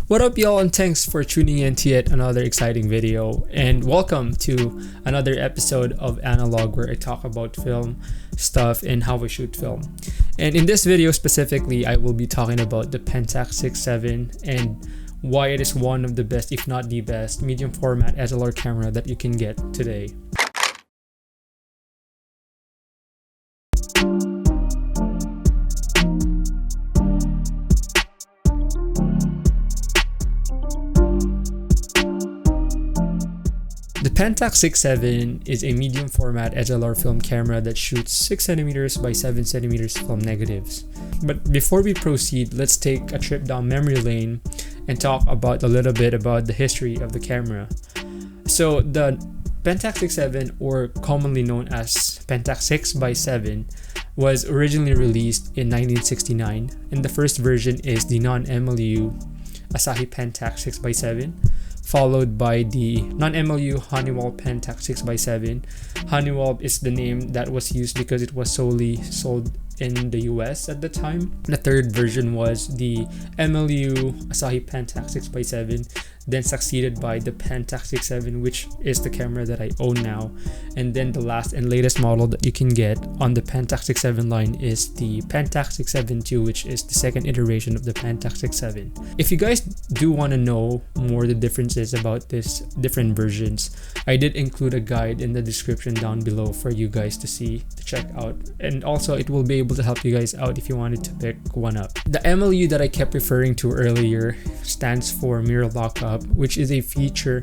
What up, y'all, and thanks for tuning in to yet another exciting video, and welcome to another episode of Analog, where I talk about film stuff and how I shoot film. And in this video specifically, I will be talking about the Pentax 6.7 and why it is one of the best, if not the best, medium format SLR camera that you can get today. The Pentax 6.7 is a medium format SLR film camera that shoots 6cm by 7cm film negatives. But before we proceed, let's take a trip down memory lane and talk about a little bit about the history of the camera. So the Pentax 6.7, or commonly known as Pentax 6x7, was originally released in 1969, and the first version is the non-MLU Asahi Pentax 6x7, followed by the non-MLU Honeywell Pentax 6x7. Honeywell is the name that was used because it was solely sold in the US at the time. The third version was the MLU Asahi Pentax 6x7, then succeeded by the Pentax 6.7, which is the camera that I own now. And then the last and latest model that you can get on the Pentax 6.7 line is the Pentax 6.7 II, which is the second iteration of the Pentax 6.7. If you guys do want to know more the differences about these different versions, I did include a guide in the description down below for you guys to see, to check out. And also it will be able to help you guys out if you wanted to pick one up. The MLU that I kept referring to earlier stands for mirror lockup, which is a feature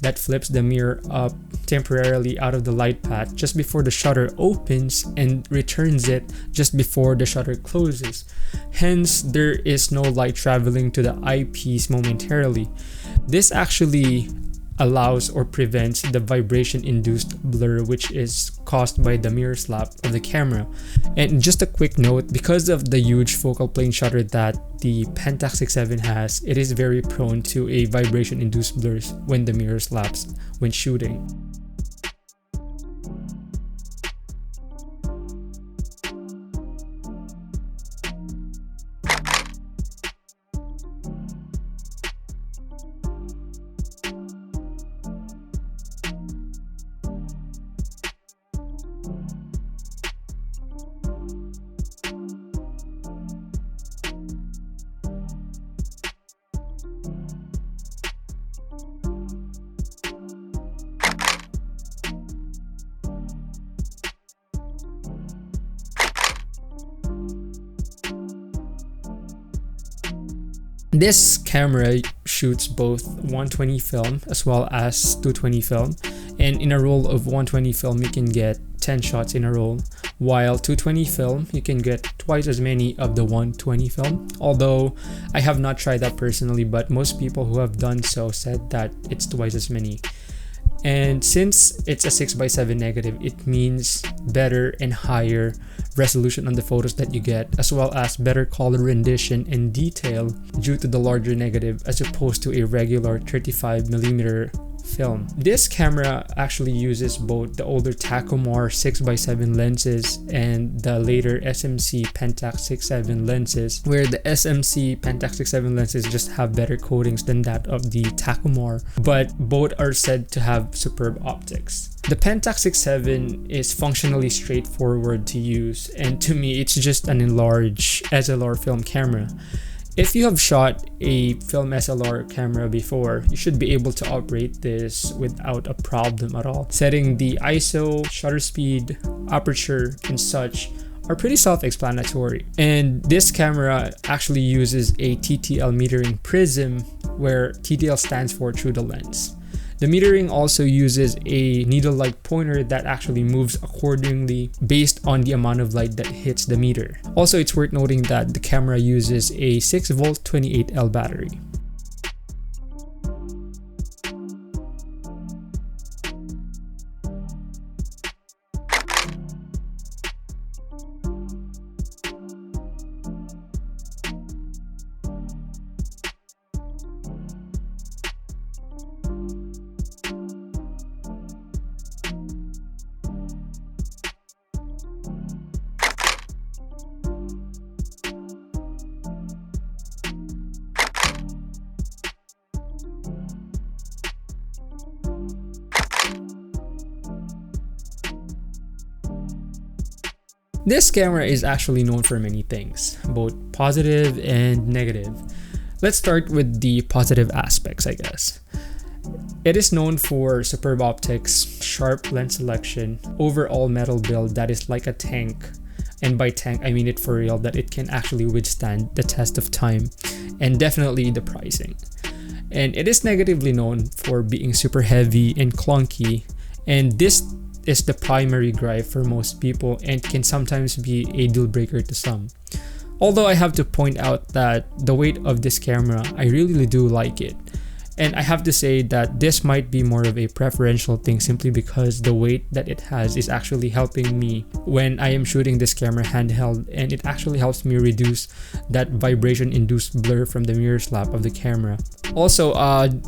that flips the mirror up temporarily out of the light path just before the shutter opens and returns it just before the shutter closes. Hence, there is no light traveling to the eyepiece momentarily. This actually allows or prevents the vibration-induced blur, which is caused by the mirror slap of the camera. And just a quick note, because of the huge focal plane shutter that the Pentax 6.7 has, it is very prone to a vibration-induced blurs when the mirror slaps when shooting. This camera shoots both 120 film as well as 220 film, and in a roll of 120 film you can get 10 shots in a roll, while 220 film you can get twice as many of the 120 film. Although I have not tried that personally, but most people who have done so said that it's twice as many. And since it's a 6x7 negative, it means better and higher resolution on the photos that you get, as well as better color rendition and detail due to the larger negative as opposed to a regular 35mm film. This camera actually uses both the older Takumar 6x7 lenses and the later SMC Pentax 6.7 lenses, where the SMC Pentax 6.7 lenses just have better coatings than that of the Takumar, but both are said to have superb optics. The Pentax 6.7 is functionally straightforward to use, and to me it's just an enlarged SLR film camera. If you have shot a film SLR camera before, you should be able to operate this without a problem at all. Setting the ISO, shutter speed, aperture, and such are pretty self-explanatory. And this camera actually uses a TTL metering prism, where TTL stands for through the lens. The metering also uses a needle-like pointer that actually moves accordingly based on the amount of light that hits the meter. Also, it's worth noting that the camera uses a 6V 28L battery. This camera is actually known for many things, both positive and negative. Let's start with the positive aspects, I guess. It is known for superb optics, sharp lens selection, overall metal build that is like a tank. And by tank, I mean it for real, that it can actually withstand the test of time, and definitely the pricing. And it is negatively known for being super heavy and clunky, and this is the primary gripe for most people and can sometimes be a deal breaker to some. Although I have to point out that the weight of this camera, I really do like it. And I have to say that this might be more of a preferential thing simply because the weight that it has is actually helping me when I am shooting this camera handheld, and it actually helps me reduce that vibration-induced blur from the mirror slap of the camera. Also,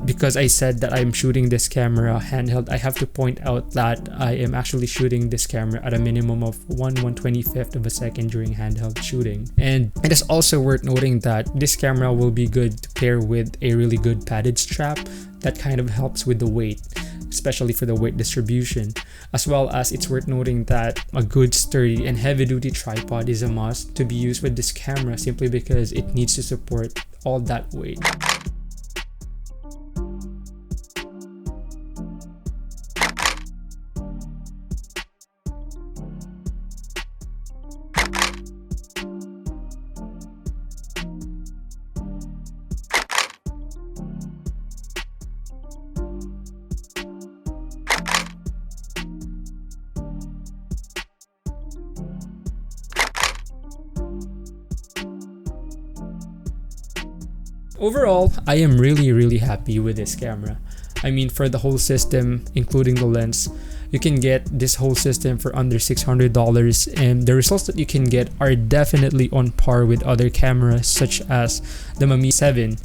because I said that I'm shooting this camera handheld, I have to point out that I am actually shooting this camera at a minimum of 1/125th of a second during handheld shooting. And it is also worth noting that this camera will be good to pair with a really good padded strap that kind of helps with the weight, especially for the weight distribution. As well as it's worth noting that a good sturdy and heavy-duty tripod is a must to be used with this camera simply because it needs to support all that weight. Overall, I am really happy with this camera. I mean, for the whole system, including the lens, you can get this whole system for under $600, and the results that you can get are definitely on par with other cameras such as the Mamiya 7,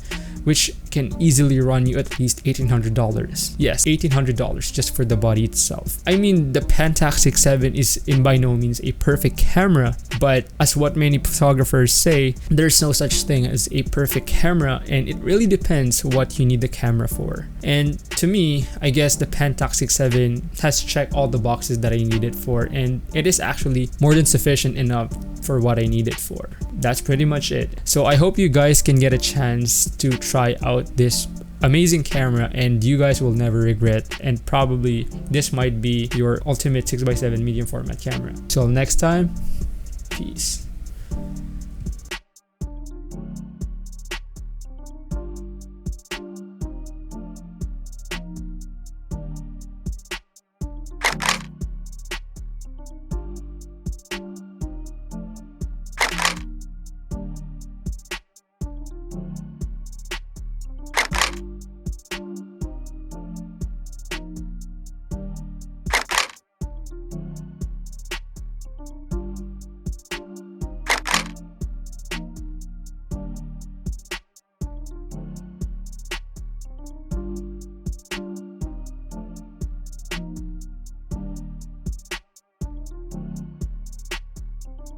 which can easily run you at least $1,800. Yes, $1,800 just for the body itself. I mean, the Pentax 6.7 is by no means a perfect camera, but as what many photographers say, there's no such thing as a perfect camera, and it really depends what you need the camera for. And to me, I guess the Pentax 6.7 has checked all the boxes that I need it for, and it is actually more than sufficient enough for what I need it for. That's pretty much it. So I hope you guys can get a chance to try out this amazing camera, and you guys will never regret, and probably this might be your ultimate 6x7 medium format camera. Till next time, peace.